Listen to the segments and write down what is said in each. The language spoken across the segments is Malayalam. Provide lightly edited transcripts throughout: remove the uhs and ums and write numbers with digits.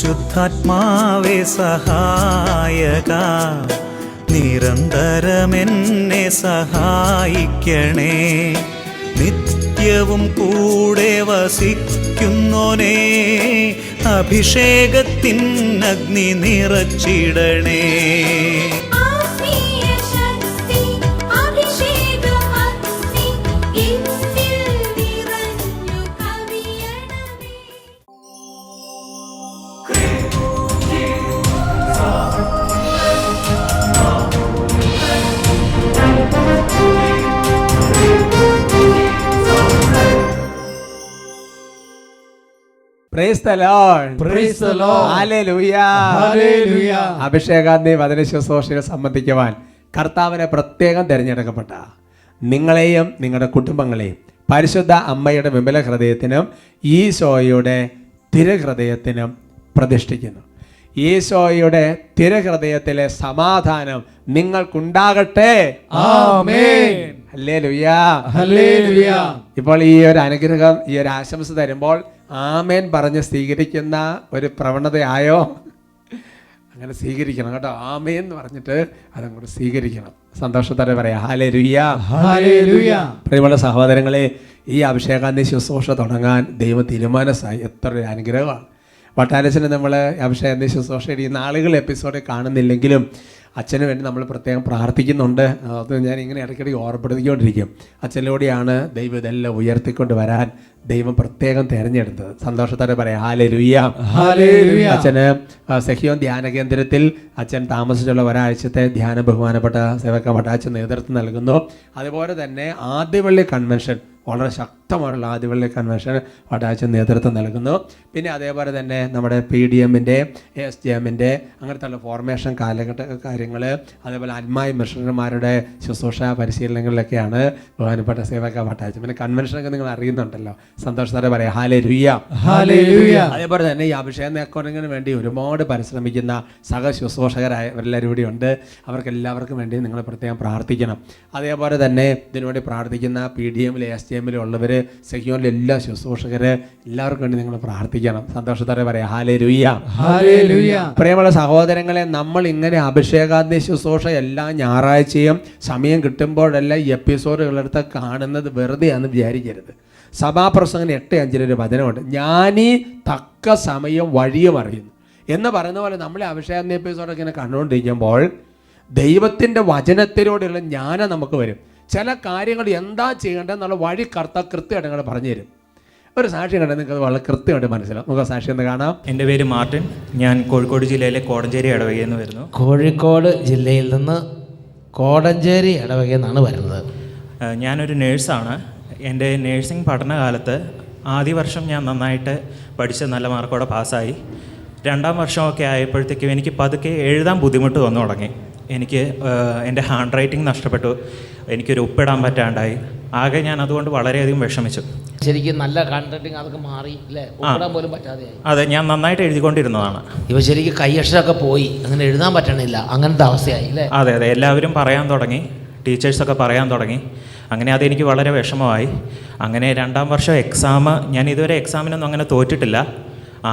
പരിശുദ്ധാത്മാവേ സഹായക, നിരന്തരമെന്നെ സഹായിക്കണേ. നിത്യവും കൂടെ വസിക്കുന്നോനേ, അഭിഷേകത്തിൻ അഗ്നി നിറച്ചിടണേ. Praise the Lord. Praise the Lord. Hallelujah. Hallelujah. അഭിഷേകാഗ്നി വചന ശുശ്രൂഷയെ സംബന്ധിക്കുവാൻ കർത്താവിനെ പ്രത്യേകം തിരഞ്ഞെടുക്കപ്പെട്ട നിങ്ങളെയും നിങ്ങളുടെ കുടുംബങ്ങളെയും പരിശുദ്ധ അമ്മയുടെ വിമല ഹൃദയത്തിനും ഈശോയുടെ തിരുഹൃദയത്തിനും പ്രതിഷ്ഠിക്കുന്നു. ഈശോയുടെ തിരുഹൃദയത്തിലെ സമാധാനം നിങ്ങൾക്കുണ്ടാകട്ടെ. ആമേൻ. ഹല്ലേലൂയ. ഹല്ലേലൂയ. ഇപ്പോൾ ഈ ഒരു അനുഗ്രഹം, ഈ ഒരു ആശംസ തരുമ്പോൾ ആമേൻ പറഞ്ഞ് സ്വീകരിക്കുന്ന ഒരു പ്രവണതയായോ? അങ്ങനെ സ്വീകരിക്കണം കേട്ടോ. ആമേൻ എന്ന് പറഞ്ഞിട്ട് അതങ്ങോട്ട് സ്വീകരിക്കണം. സന്തോഷത്തോടെ പറയാം ഹല്ലേലൂയ. ഹല്ലേലൂയ. പ്രിയമുള്ള സഹോദരങ്ങളെ, ഈ അഭിഷേകാഗ്നി ശുശ്രൂഷ തുടങ്ങാൻ ദൈവം തീരുമാനമായി. എത്ര ഒരു അനുഗ്രഹമാണ്. വട്ടാരച്ചന് നമ്മൾ അഭിഷേകാഗ്നി ശുശ്രൂഷയുടെ ഈ നാളുകൾ എപ്പിസോഡിൽ കാണുന്നില്ലെങ്കിലും അച്ഛന് വേണ്ടി നമ്മൾ പ്രത്യേകം പ്രാർത്ഥിക്കുന്നുണ്ട്. അത് ഞാൻ ഇങ്ങനെ ഇടയ്ക്കിടയ്ക്ക് ഓർമ്മപ്പെടുത്തിക്കൊണ്ടിരിക്കും. അച്ഛനിലൂടെയാണ് ദൈവം ഇതെല്ലാം ഉയർത്തിക്കൊണ്ട് വരാൻ ദൈവം പ്രത്യേകം തിരഞ്ഞെടുത്തത്. സന്തോഷത്തോടെ പറയാം ഹല്ലേലൂയ. ഹല്ലേലൂയ. അച്ഛന് സെഹിയോൻ ധ്യാന കേന്ദ്രത്തിൽ അച്ഛൻ താമസിച്ചുള്ള ഒരാഴ്ചത്തെ ധ്യാന ബഹുമാനപ്പെട്ട സേവക വട്ടാച്ചൻ നേതൃത്വം നൽകുന്നു. അതുപോലെ തന്നെ ആദ്യവള്ളി കൺവെൻഷൻ, വളരെ ശക്തമായിട്ടുള്ള ആദ്യവള്ളി കൺവെൻഷൻ വട്ടാച്ചൻ നേതൃത്വം നൽകുന്നു. പിന്നെ അതേപോലെ തന്നെ നമ്മുടെ PDMൻ്റെ SJMൻ്റെ അങ്ങനത്തെ ഫോർമേഷൻ കാലഘട്ട കാര്യങ്ങൾ, അതേപോലെ അന്മായ മിഷണറിമാരുടെ ശുശ്രൂഷ പരിശീലനങ്ങളിലൊക്കെയാണ് ബഹുമാനപ്പെട്ട സേവക വട്ടാച്ചൻ. പിന്നെ കൺവെൻഷനൊക്കെ നിങ്ങൾ അറിയുന്നുണ്ടല്ലോ. സന്തോഷത്തോടെ പറയാം ഹല്ലേലൂയ. ഹല്ലേലൂയ. അതേപോലെ തന്നെ ഈ അഭിഷേക നേക്കോറിങ്ങിന് വേണ്ടി ഒരുപാട് പരിശ്രമിക്കുന്ന സഹ ശുശ്രൂഷകരായവരെല്ലാവരും ഇവിടെ ഉണ്ട്. അവർക്കെല്ലാവർക്കും വേണ്ടി നിങ്ങൾ പ്രത്യേകം പ്രാർത്ഥിക്കണം. അതേപോലെ തന്നെ ഇതിനുവേണ്ടി പ്രാർത്ഥിക്കുന്ന PDMയിലെ SJMയിലും ഉള്ളവർ, സെഹിയോനിലെ എല്ലാ ശുശ്രൂഷകർ, എല്ലാവർക്കും വേണ്ടി നിങ്ങൾ പ്രാർത്ഥിക്കണം. സന്തോഷത്തോടെ പറയാം ഹല്ലേലൂയ. ഹല്ലേലൂയ. പ്രിയമുള്ള സഹോദരങ്ങളെ, നമ്മൾ ഇങ്ങനെ അഭിഷേകാഗ്നി ശുശ്രൂഷ എല്ലാ ഞായറാഴ്ചയും സമയം കിട്ടുമ്പോഴെല്ലാം ഈ എപ്പിസോഡുകളെടുത്ത് കാണുന്നത് വെറുതെയാണെന്ന് വിചാരിക്കരുത്. സഭാപ്രസംഗം 8:5 ഒരു വചനമുണ്ട്, ഞാനീ തക്ക സമയം വഴിയും അറിയുന്നു എന്ന് പറയുന്ന പോലെ നമ്മളെ അഭിഷേകാഗ്നി എപ്പിസോഡൊക്കെ ഇങ്ങനെ കണ്ടുകൊണ്ടിരിക്കുമ്പോൾ ദൈവത്തിൻ്റെ വചനത്തിലൂടെയുള്ള ജ്ഞാനം നമുക്ക് വരും. ചില കാര്യങ്ങൾ എന്താ ചെയ്യേണ്ടതെന്നുള്ള വഴി കൃത്യമായിട്ട് നിങ്ങൾ പറഞ്ഞു തരും. ഒരു സാക്ഷ്യം കണ്ടാൽ നിങ്ങൾക്ക് വളരെ കൃത്യമായിട്ട് മനസ്സിലാവും. നമുക്ക് സാക്ഷ്യം ഒന്ന് കാണാം. എൻ്റെ പേര് മാർട്ടിൻ. ഞാൻ കോഴിക്കോട് ജില്ലയിലെ കോടഞ്ചേരി ഇടവകയിൽ നിന്ന് വരുന്നു. കോഴിക്കോട് ജില്ലയിൽ നിന്ന് കോടഞ്ചേരി ഇടവകയിൽ നിന്നാണ് വരുന്നത്. ഞാനൊരു നേഴ്സാണ്. എൻ്റെ നേഴ്സിംഗ് പഠനകാലത്ത് ആദ്യ വർഷം ഞാൻ നന്നായിട്ട് പഠിച്ച് നല്ല മാർക്കോടെ പാസ്സായി. രണ്ടാം വർഷമൊക്കെ ആയപ്പോഴത്തേക്കും എനിക്ക് പതുക്കെ എഴുതാൻ ബുദ്ധിമുട്ട് വന്നു തുടങ്ങി. എനിക്ക് എൻ്റെ ഹാൻഡ് റൈറ്റിംഗ് നഷ്ടപ്പെട്ടു. എനിക്കൊരു ഒപ്പിടാൻ പറ്റാണ്ടായി. ആകെ ഞാൻ അതുകൊണ്ട് വളരെയധികം വിഷമിച്ചു. ശരിക്കും നല്ല ഹാൻഡ് റൈറ്റിംഗ് അതൊക്കെ മാറി അല്ലേ? ഒപ്പിടാൻ പോലും പറ്റാതെയായി. അതെ, ഞാൻ നന്നായിട്ട് എഴുതിക്കൊണ്ടിരുന്നതാണ്. ഇവ ശരിക്കും കൈയക്ഷരമൊക്കെ പോയി, അങ്ങനെ എഴുതാൻ പറ്റണില്ല, അങ്ങനത്തെ അവസ്ഥയായി അല്ലേ? അതെ അതെ, എല്ലാവരും പറയാൻ തുടങ്ങി, ടീച്ചേഴ്സൊക്കെ പറയാൻ തുടങ്ങി. അങ്ങനെ അതെനിക്ക് വളരെ വിഷമമായി. അങ്ങനെ രണ്ടാം വർഷം എക്സാം, ഞാൻ ഇതുവരെ എക്സാമിനൊന്നും അങ്ങനെ തോറ്റിട്ടില്ല.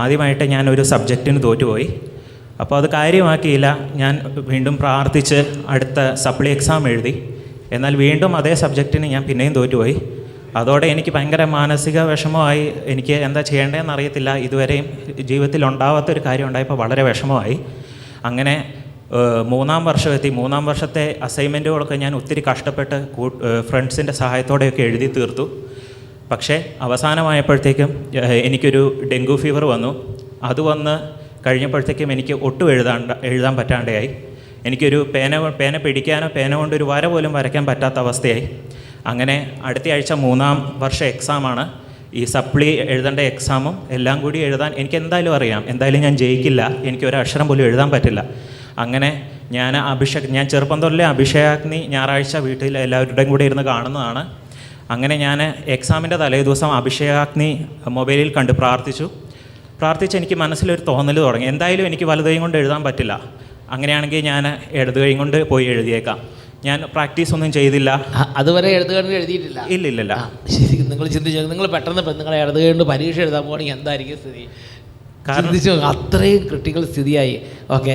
ആദ്യമായിട്ട് ഞാൻ ഒരു സബ്ജക്റ്റിന് തോറ്റുപോയി. അപ്പോൾ അത് കാര്യമാക്കിയില്ല. ഞാൻ വീണ്ടും പ്രാർത്ഥിച്ച് അടുത്ത സപ്ലി എക്സാം എഴുതി. എന്നാൽ വീണ്ടും അതേ സബ്ജക്റ്റിന് ഞാൻ പിന്നെയും തോറ്റുപോയി. അതോടെ എനിക്ക് ഭയങ്കര മാനസിക വിഷമമായി. എനിക്ക് എന്താ ചെയ്യേണ്ടതെന്ന് അറിയത്തില്ല. ഇതുവരെയും ജീവിതത്തിൽ ഉണ്ടാവാത്തൊരു കാര്യം ഉണ്ടായപ്പോൾ വളരെ വിഷമമായി. അങ്ങനെ മൂന്നാം വർഷം എത്തി. മൂന്നാം വർഷത്തെ അസൈൻമെൻറ്റുകളൊക്കെ ഞാൻ ഒത്തിരി കഷ്ടപ്പെട്ട് ഫ്രണ്ട്സിൻ്റെ സഹായത്തോടെയൊക്കെ എഴുതി തീർത്തു. പക്ഷേ അവസാനമായപ്പോഴത്തേക്കും എനിക്കൊരു ഡെങ്കു ഫീവർ വന്നു. അത് വന്ന് കഴിഞ്ഞപ്പോഴത്തേക്കും എനിക്ക് ഒട്ടും എഴുതാൻ പറ്റാണ്ടായി. എനിക്കൊരു പേന പിടിക്കാനോ പേന കൊണ്ടൊരു വര പോലും വരയ്ക്കാൻ പറ്റാത്ത അവസ്ഥയായി. അങ്ങനെ അടുത്ത ആഴ്ച മൂന്നാം വർഷ എക്സാമാണ്. ഈ സപ്ലി എഴുതേണ്ട എക്സാമും എല്ലാം കൂടി എഴുതാൻ എനിക്ക് എന്തായാലും അറിയാം, എന്തായാലും ഞാൻ ജയിക്കില്ല, എനിക്കൊരു അക്ഷരം പോലും എഴുതാൻ പറ്റില്ല. അങ്ങനെ ഞാൻ ചെറുപ്പം തൊട്ടിലെ അഭിഷേകാഗ്നി ഞായറാഴ്ച വീട്ടിൽ എല്ലാവരുടെയും കൂടെ ഇരുന്ന് കാണുന്നതാണ്. അങ്ങനെ ഞാൻ എക്സാമിൻ്റെ തലേദിവസം അഭിഷേകാഗ്നി മൊബൈലിൽ കണ്ട് പ്രാർത്ഥിച്ച് എനിക്ക് മനസ്സിലൊരു തോന്നൽ തുടങ്ങി, എന്തായാലും എനിക്ക് വലതുകൈ കൊണ്ട് എഴുതാൻ പറ്റില്ല, അങ്ങനെയാണെങ്കിൽ ഞാൻ ഇടതുകൈ കൊണ്ട് പോയി എഴുതിയേക്കാം. ഞാൻ പ്രാക്ടീസ് ഒന്നും ചെയ്തില്ല. അതുവരെ എഴുതുകണ്ട് എഴുതിയിട്ടില്ല? ഇല്ല. ശരി, നിങ്ങൾ ചിന്തിച്ചു, നിങ്ങൾ പെട്ടെന്ന് നിങ്ങളെ ഇടതുകൈ കൊണ്ട് പരീക്ഷ എഴുതാൻ പോകണമെങ്കിൽ എന്തായിരിക്കും സ്ഥിതി? ചിന്തിച്ചു അത്രയും ക്രിട്ടിക്കൽ സ്ഥിതിയായി. ഓക്കെ.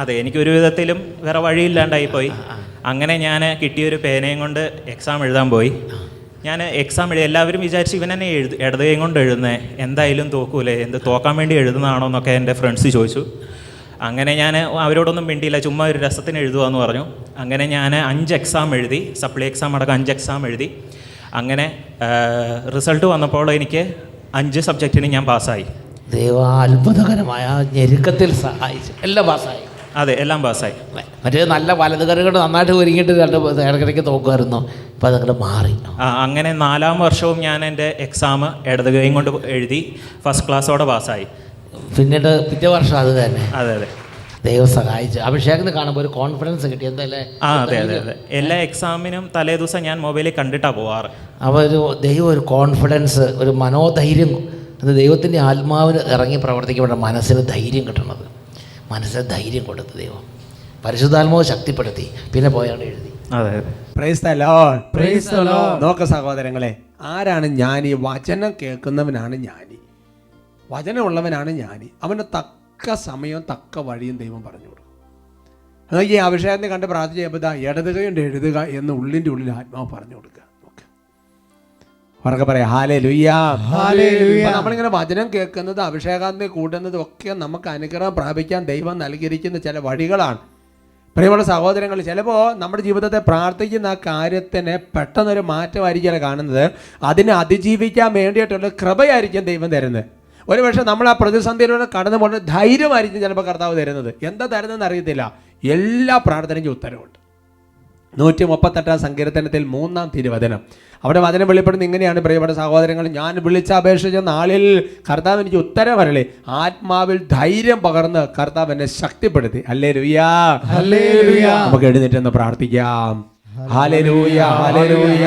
അതെ, എനിക്കൊരു വിധത്തിലും വേറെ വഴിയില്ലാണ്ടായി പോയി. അങ്ങനെ ഞാൻ കിട്ടിയൊരു പേനയും കൊണ്ട് എക്സാം എഴുതാൻ പോയി. ഞാൻ എക്സാം എഴുതി, എല്ലാവരും വിചാരിച്ച് ഇവൻ തന്നെ ഇടത് കൈ കൊണ്ട് എഴുതുന്നത്, എന്തായാലും തോക്കൂലേ, തോക്കാൻ വേണ്ടി എഴുതുന്നതാണോ എന്നൊക്കെ എൻ്റെ ഫ്രണ്ട്സ് ചോദിച്ചു. അങ്ങനെ ഞാൻ അവരോടൊന്നും മിണ്ടിയില്ല, ചുമ്മാ ഒരു രസത്തിന് എഴുതുകയെന്ന് പറഞ്ഞു. അങ്ങനെ ഞാൻ 5 എക്സാം എഴുതി, സപ്ലി എക്സാം അടക്കം 5 എക്സാം എഴുതി. അങ്ങനെ റിസൾട്ട് വന്നപ്പോൾ എനിക്ക് 5 സബ്ജക്റ്റിന് ഞാൻ പാസ്സായി. ദൈവ അത്ഭുതകരമായ ഞെരുക്കത്തിൽ സഹായിച്ചു. എല്ലാം പാസ്സായി. അതെ, എല്ലാം പാസ്സായി. മറ്റേ നല്ല വലതുകരകൾ നന്നായിട്ട് ഒരുങ്ങിയിട്ട് ഇടയ്ക്കിടയ്ക്ക് നോക്കുമായിരുന്നു. ഇപ്പം അതങ്ങോട്ട് മാറി. അങ്ങനെ 4ാം വർഷവും ഞാൻ എൻ്റെ എക്സാം ഇടത് കൈ കൊണ്ട് എഴുതി ഫസ്റ്റ് ക്ലാസ്സോടെ പാസ്സായി. പിന്നീട് പിറ്റേ വർഷം അത് തന്നെ. അതെ അതെ, ദൈവം സഹായിച്ചു. അഭിഷേകത്തിന് കാണുമ്പോൾ ഒരു കോൺഫിഡൻസ് കിട്ടി. എന്തല്ലേ? അതെ അതെ അതെ. എല്ലാ എക്സാമിനും തലേ ദിവസം ഞാൻ മൊബൈലിൽ കണ്ടിട്ടാണ് പോവാറ്. അപ്പോൾ ദൈവം ഒരു കോൺഫിഡൻസ്, ഒരു മനോധൈര്യം, അത് ദൈവത്തിൻ്റെ ആത്മാവിന് ഇറങ്ങി പ്രവർത്തിക്കുമ്പോൾ മനസ്സിന് ധൈര്യം കിട്ടണത്. മനസ്സിന് ധൈര്യം കൊടുത്ത് ദൈവം പരിശുദ്ധാത്മാവ് ശക്തിപ്പെടുത്തി. പിന്നെ പോയാണ് എഴുതി. അതെ. Price the Lord. Praise the Lord. നോക്ക് സഹോദരങ്ങളെ, ആരാണ് ജ്ഞാനി? വചനം കേൾക്കുന്നവനാണ് ജ്ഞാനി, വചനമുള്ളവനാണ് ജ്ഞാനി. അവന് തക്ക സമയവും തക്ക വഴിയും ദൈവം പറഞ്ഞു കൊടുക്കും. ഈ അഭിഷേകത്തെ കണ്ട് പ്രാർത്ഥിച്ചപ്പോൾ ഇടത് കൈ കൊണ്ട് എഴുതുക എന്ന് ഉള്ളിൻ്റെ ഉള്ളിൽ ആത്മാവ് പറഞ്ഞു കൊടുക്കുക. അവർക്ക് പറയാം ഹല്ലേലൂയ. നമ്മളിങ്ങനെ വചനം കേൾക്കുന്നത്, അഭിഷേകാന്തി കൂടുന്നതും ഒക്കെ നമുക്ക് അനുഗ്രഹം പ്രാപിക്കാൻ ദൈവം നൽകിയിരിക്കുന്ന ചില വഴികളാണ്. പ്രിയമുള്ള സഹോദരങ്ങൾ, ചിലപ്പോൾ നമ്മുടെ ജീവിതത്തെ പ്രാർത്ഥിക്കുന്ന ആ കാര്യത്തിന് പെട്ടെന്നൊരു മാറ്റമായിരിക്കും കാണുന്നത്. അതിനെ അതിജീവിക്കാൻ വേണ്ടിയിട്ടുള്ള കൃപയായിരിക്കും ദൈവം തരുന്നത്. ഒരുപക്ഷെ നമ്മൾ ആ പ്രതിസന്ധിയിലൂടെ കടന്നു പോകുന്ന ധൈര്യമായിരിക്കും ചിലപ്പോൾ കർത്താവ് തരുന്നത്. എന്താ തരുന്നതെന്ന് അറിയത്തില്ല. എല്ലാ പ്രാർത്ഥനയ്ക്കും ഉത്തരവുണ്ട്. 138 സങ്കീർത്തനത്തിൽ 3-ാം തിരുവചനം, അവിടെ വചനം വെളിപ്പെടുന്നത് ഇങ്ങനെയാണ്: പ്രിയപ്പെട്ട സഹോദരങ്ങൾ, ഞാൻ വിളിച്ചപേക്ഷിച്ച നാളിൽ കർത്താവ് എനിക്ക് ഉത്തരം വരളെ, ആത്മാവിൽ ധൈര്യം പകർന്ന് കർത്താവ് എന്നെ ശക്തിപ്പെടുത്തി. Hallelujah, hallelujah. നമുക്ക് എഴുന്നേറ്റെന്ന് പ്രാർത്ഥിക്കാം. Hallelujah, hallelujah.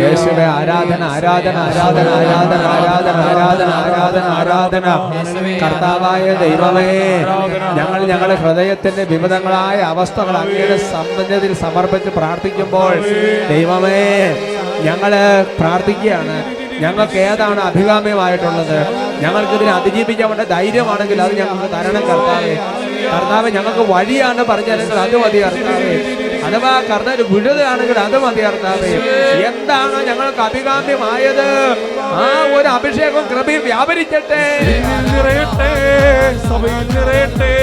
യേശുവേ, ആരാധന, ആരാധന, ആരാധന, ആരാധന, ആരാധന, ആരാധന, ആരാധന, ആരാധന. കർത്താവായ ദൈവമേ, ഞങ്ങൾ ഞങ്ങളുടെ ഹൃദയത്തിന്റെ വിവിധങ്ങളായ അവസ്ഥകൾ അങ്ങയുടെ സമ്പന്നതയിൽ സമർപ്പിച്ച് പ്രാർത്ഥിക്കുമ്പോൾ ദൈവമേ, ഞങ്ങള് പ്രാർത്ഥിക്കുകയാണ്. ഞങ്ങൾക്ക് ഏതാണ് അഭികാമ്യമായിട്ടുള്ളത്? ഞങ്ങൾക്കിതിനെ അതിജീവിക്കാൻ വേണ്ട ധൈര്യമാണെങ്കിൽ അത് ഞങ്ങൾക്ക് തരണം കർത്താവേ. കർത്താവ് ഞങ്ങൾക്ക് വഴിയാണ് പറഞ്ഞാലെങ്കിൽ അത് മതി കർത്താവേ. അഥവാ കർത്താവ് വിടുതലാണെങ്കിൽ അത് മതി കർത്താവേ. എന്താണ് ഞങ്ങൾക്ക് അഭികാമ്യമായത്? ആ ഒരു അഭിഷേകം കൃപയും വ്യാപരിക്കട്ടെ, നിറയട്ടെ, സഭയിൽ നിറയട്ടെ,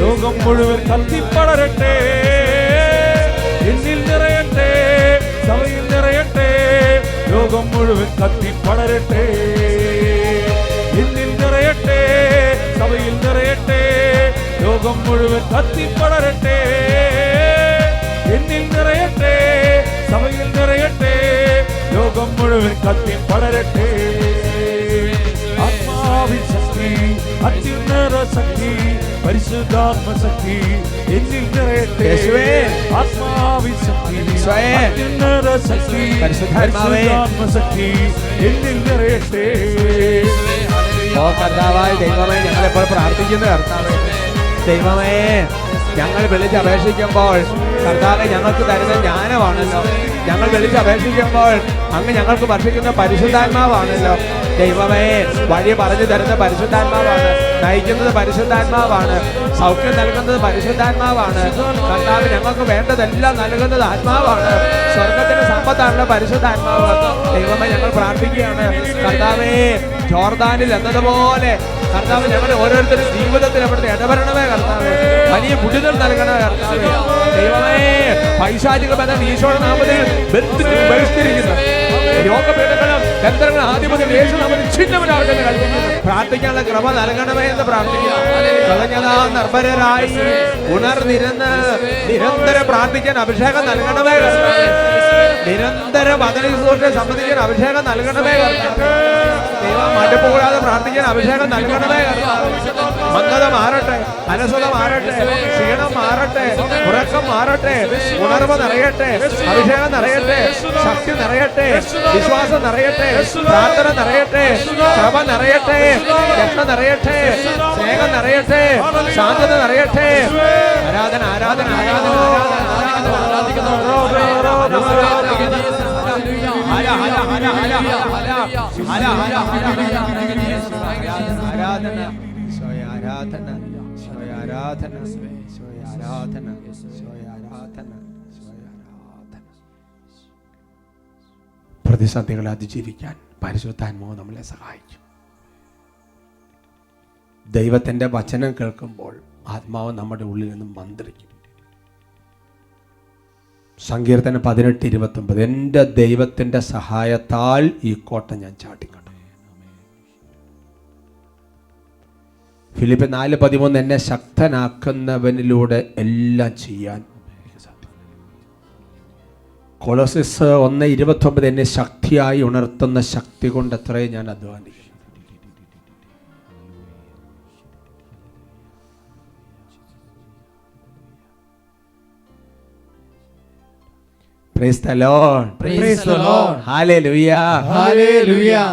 ലോകം മുഴുവൻ കത്തിപ്പടരട്ടെ. എന്നിൽ നിറയട്ടെ, സഭയിൽ നിറയട്ടെ, ലോകം മുഴുവൻ കത്തിപ്പടരട്ടെ. എന്നിൽ നിറയട്ടെ, സഭയിൽ നിറയട്ടെ, ലോകം മുഴുവൻ കത്തിപ്പടരട്ടെ. എന്നിൽ നിറയട്ടെ, സഭയിൽ നിറയട്ടെ, ലോകം മുഴുവൻ കത്തിപ്പടരട്ടെ. ആത്മാവിൻ ശക്തി, അത്യുന്നത ശക്തി, പരിശുദ്ധാത്മ ശക്തി എന്നിൽ നിറയട്ടെ. ആത്മാവിൻ ശക്തി, അത്യുന്നത ശക്തി, പരിശുദ്ധാത്മ ശക്തി എന്നിൽ നിറയട്ടെ. ഓ കർത്താവായ ദൈവമേ, ഞങ്ങളെപ്പോൾ പ്രാർത്ഥിക്കുന്ന കർത്താവേ, ദൈവമേ, ഞങ്ങൾ വിളിച്ചപേക്ഷിക്കുമ്പോൾ കർത്താവെ ഞങ്ങൾക്ക് തരുന്ന ജ്ഞാനമാണല്ലോ. ഞങ്ങൾ വിളിച്ചപേക്ഷിക്കുമ്പോൾ അങ്ങ് ഞങ്ങൾക്ക് വർഷിക്കുന്ന പരിശുദ്ധാത്മാവാണല്ലോ. ദൈവമേ, വഴി പറഞ്ഞു തരുന്ന പരിശുദ്ധാത്മാവാണ്, നയിക്കുന്നത് പരിശുദ്ധാത്മാവാണ്, സൗഖ്യം നൽകുന്നത് പരിശുദ്ധാത്മാവാണ്. കർത്താവ് ഞങ്ങൾക്ക് വേണ്ടതെല്ലാം നൽകുന്നത് ആത്മാവാണ്. സ്വർഗത്തിന്റെ സമ്പത്താണല്ലോ പരിശുദ്ധാത്മാവ്. ദൈവമേ, ഞങ്ങൾ പ്രാർത്ഥിക്കുകയാണ് കർത്താവേ, ജോർദാനിൽ എന്നതുപോലെ കർത്താവ് ഞങ്ങളുടെ ഓരോരുത്തരും ജീവിതത്തിൽ അവിടുത്തെ ഇടപെടണമേ കർത്താവേ. വലിയ വിടുതൽ നൽകണമേ കർത്താവേ. ദൈവമേ, പൈശാചിക ബന്ധം ഈശോയുടെ നാമത്തിൽ ബഹിഷ്കരിക്കുന്നു. രോഗപീഠങ്ങളും ബന്ധങ്ങളും ആദ്യം മുതൽ യേശു നാമത്തിൽ ഛിന്നവനാകട്ടെ കൽപ്പിക്കുന്നു. പ്രാർത്ഥിക്കാനുള്ള കൃപ നൽകണമേ എന്ന് പ്രാർത്ഥിക്കുക. കളഞ്ഞതാ നിർഭരരായി ഉണർന്നിരുന്ന് നിരന്തരം പ്രാർത്ഥിക്കാൻ അഭിഷേകം നൽകണമേ കർത്താവേ. നിരന്തരം വചനശുശ്രൂഷയെ സംബന്ധിക്കാൻ അഭിഷേകം നൽകണമേ കർത്താവേ. ദൈവം മടുപ്പ് കൂടാതെ പ്രാർത്ഥിക്കാൻ അഭിഷേകം നൽകണമേ കർത്താവേ. മന്ദത മാറട്ടെ, അലസത മാറട്ടെ, ക്ഷീണം മാറട്ടെ, ഉറക്കം മാറട്ടെ, ഉണർവ് നിറയട്ടെ, അഭിഷേകം നിറയട്ടെ, ശക്തി നിറയട്ടെ, വിശ്വാസം നിറയട്ടെ, പ്രാർത്ഥന നിറയട്ടെ, കൃപ നിറയട്ടെ, രക്ഷ നിറയട്ടെ, സ്നേഹം നിറയട്ടെ, ശാന്തത നിറയട്ടെ. ആരാധന, ആരാധന, ആരാധന, ആരാധന, ആരാധന. ഈശോയെ ആരാധന, ഈശോയെ ആരാധന, ഈശോയെ ആരാധന, ഈശോയെ ആരാധന, ഈശോയെ ആരാധന. പ്രതിസന്ധികളെ അതിജീവിക്കാൻ പരിശുദ്ധാത്മാവ് നമ്മളെ സഹായിക്കും. ദൈവത്തിൻ്റെ വചനം കേൾക്കുമ്പോൾ ആത്മാവ് നമ്മുടെ ഉള്ളിൽ നിന്നും മന്ത്രിക്കും. സങ്കീർത്തനം 18:29, എൻ്റെ ദൈവത്തിൻ്റെ സഹായത്താൽ ഈ കോട്ട ഞാൻ ചാട്ടിക്കണ്ടു. ഫിലിപ്പ് 4:13, എന്നെ ശക്തനാക്കുന്നവനിലൂടെ എല്ലാം ചെയ്യാൻ. കൊളോസ്യസ് 1:29, എന്നെ ശക്തിയായി ഉണർത്തുന്ന ശക്തി കൊണ്ട് അത്രയും ഞാൻ അധ്വാനിക്കും. Praise the Lord. Praise the Lord. Hallelujah. Hallelujah.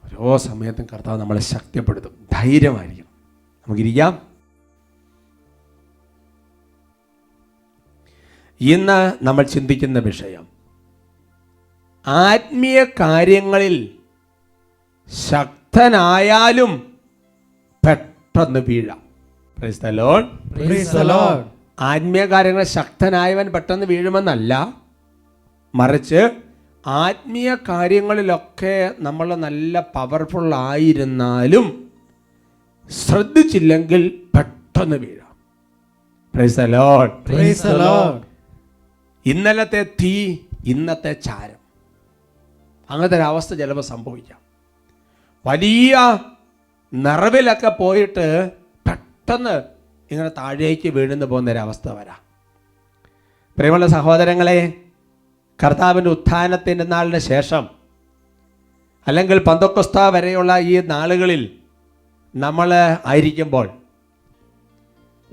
ഓരോ സമയത്തും കർത്താവ് നമ്മളെ ശക്തിപ്പെടുത്തും. ധൈര്യമായിരിക്കും. നമുക്കിരിക്കാം. ഇന്ന് നമ്മൾ ചിന്തിക്കുന്ന വിഷയം ആത്മീയ കാര്യങ്ങളിൽ ശക്തനായാലും പെട്ടെന്ന് വീഴാം. Praise the Lord. Praise the Lord. ആത്മീയ കാര്യങ്ങളിൽ ശക്തനായവൻ പെട്ടെന്ന് വീഴുമെന്നല്ല, മറിച്ച് ആത്മീയ കാര്യങ്ങളിലൊക്കെ നമ്മൾ നല്ല പവർഫുൾ ആയിരുന്നാലും ശ്രദ്ധിച്ചില്ലെങ്കിൽ പെട്ടെന്ന് വീഴാം. Praise the Lord. Praise the Lord. ഇന്നലത്തെ തീ ഇന്നത്തെ ചാരം, അങ്ങനത്തെ ഒരു അവസ്ഥ ചിലപ്പോൾ സംഭവിക്കാം. വലിയ നിറവിലൊക്കെ പോയിട്ട് പെട്ടെന്ന് ഇങ്ങനെ താഴേക്ക് വീഴുന്നു പോകുന്നൊരവസ്ഥ വരാം. പ്രിയമുള്ള സഹോദരങ്ങളെ, കർത്താവിൻ്റെ ഉത്ഥാനത്തിൻ്റെ നാളിന് ശേഷം അല്ലെങ്കിൽ പന്തക്കൊസ്ത വരെയുള്ള ഈ നാളുകളിൽ നമ്മൾ ആയിരിക്കുമ്പോൾ,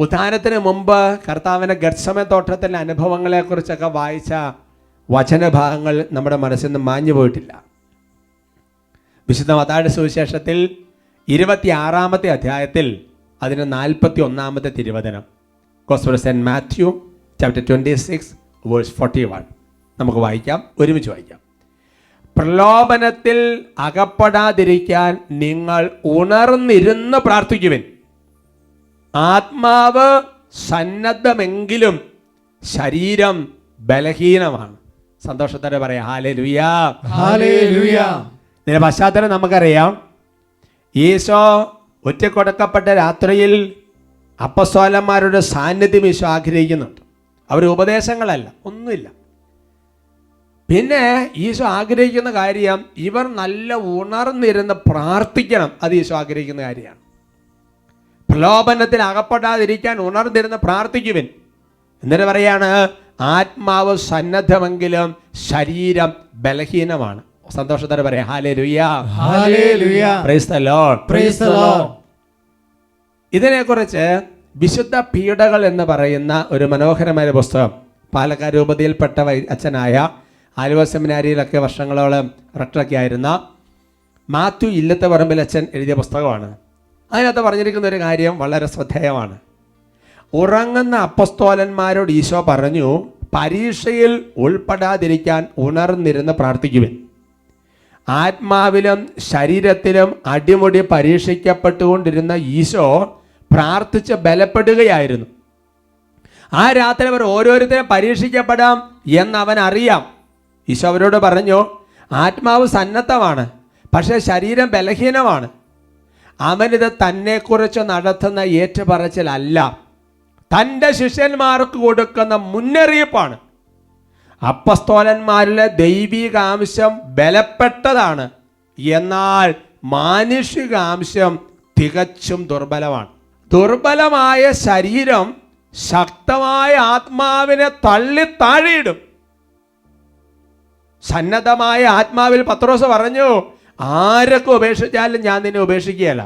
ഉത്ഥാനത്തിന് മുമ്പ് കർത്താവിൻ്റെ ഗത്സമന തോട്ടത്തിലെ അനുഭവങ്ങളെക്കുറിച്ചൊക്കെ വായിച്ച വചനഭാഗങ്ങൾ നമ്മുടെ മനസ്സിൽ നിന്ന് മാഞ്ഞു പോയിട്ടില്ല. വിശുദ്ധ മത്തായിയുടെ സുവിശേഷത്തിൽ 26-ാമത്തെ അധ്യായത്തിൽ അതിന് 41-ാമത്തെ തിരുവചനം, gospel of saint Matthew chapter 26 verse 41. നമുക്ക് വായിക്കാം, ഒരുമിച്ച് വായിക്കാം. പ്രലോഭനത്തിൽ അകപ്പെടാതിരിക്കാൻ നിങ്ങൾ ഉണർന്നിരുന്ന് പ്രാർത്ഥിക്കുവിൻ. ആത്മാവ് സന്നദ്ധമെങ്കിലും ശരീരം ബലഹീനമാണ്. സന്തോഷത്തോടെ പറയാം ഹല്ലേലൂയ. ഹല്ലേലൂയ. ഇതിന്റെ പശ്ചാത്തലം നമുക്കറിയാം. ഈശോ ഒറ്റക്കൊടുക്കപ്പെട്ട രാത്രിയിൽ അപ്പസ്തോലന്മാരുടെ സാന്നിധ്യം ഈശോ ആഗ്രഹിക്കുന്നുണ്ട്. അവർ ഉപദേശങ്ങളല്ല, ഒന്നുമില്ല. പിന്നെ ഈശോ ആഗ്രഹിക്കുന്ന കാര്യം ഇവർ നല്ല ഉണർന്നിരുന്ന് പ്രാർത്ഥിക്കണം. അത് ഈശോ ആഗ്രഹിക്കുന്ന കാര്യമാണ്. പ്രലോഭനത്തിൽ അകപ്പെടാതിരിക്കാൻ ഉണർന്നിരുന്ന് പ്രാർത്ഥിക്കുവിൻ. എന്നിട്ട് പറയാണ്, ആത്മാവ് സന്നദ്ധമെങ്കിലും ശരീരം ബലഹീനമാണ്. സന്തോഷത്തോടെ പറയാം hallelujah. Hallelujah. Praise the Lord. Praise the Lord. ഇതിനെക്കുറിച്ച് വിശുദ്ധ പീഡകൾ എന്ന് പറയുന്ന ഒരു മനോഹരമായ പുസ്തകം പാലക്കാട് രൂപതയിൽപ്പെട്ട അച്ഛനായ ആലുവ സെമിനാരിയിലൊക്കെ വർഷങ്ങളോളം റെക്ടറൊക്കെ ആയിരുന്ന മാത്യു ഇല്ലത്തുപറമ്പിൽ അച്ഛൻ എഴുതിയ പുസ്തകമാണ്. അതിനകത്ത് പറഞ്ഞിരിക്കുന്ന ഒരു കാര്യം വളരെ ശ്രദ്ധേയമാണ്. ഉറങ്ങുന്ന അപ്പസ്തോലന്മാരോട് ഈശോ പറഞ്ഞു, പരീക്ഷയിൽ ഉൾപ്പെടാതിരിക്കാൻ ഉണർന്നിരുന്ന് പ്രാർത്ഥിക്കുവിൻ. ആത്മാവിലും ശരീരത്തിലും അടിമുടി പരീക്ഷിക്കപ്പെട്ടുകൊണ്ടിരുന്ന ഈശോ പ്രാർത്ഥിച്ച് ബലപ്പെടുകയായിരുന്നു. ആ രാത്രി അവർ ഓരോരുത്തരും പരീക്ഷിക്കപ്പെടാം എന്നവൻ അറിയാം. ഈശോ അവരോട് പറഞ്ഞു, ആത്മാവ് സന്നദ്ധമാണ്, പക്ഷേ ശരീരം ബലഹീനമാണ്. അവനിത് തന്നെക്കുറിച്ച് നടത്തുന്ന ഏറ്റുപറച്ചിലല്ല, തൻ്റെ ശിഷ്യന്മാർക്ക് കൊടുക്കുന്ന മുന്നറിയിപ്പാണ്. അപ്പസ്തോലന്മാരിലെ ദൈവികാംശം ബലപ്പെട്ടതാണ്, എന്നാൽ മാനുഷികാംശം തികച്ചും ദുർബലമാണ്. ദുർബലമായ ശരീരം ശക്തമായ ആത്മാവിനെ തള്ളി താഴെയിടും. സന്നദ്ധമായ ആത്മാവിൽ പത്രോസ് പറഞ്ഞു, ആരൊക്കെ ഉപേക്ഷിച്ചാലും ഞാൻ നിന്നെ ഉപേക്ഷിക്കുകയല്ല.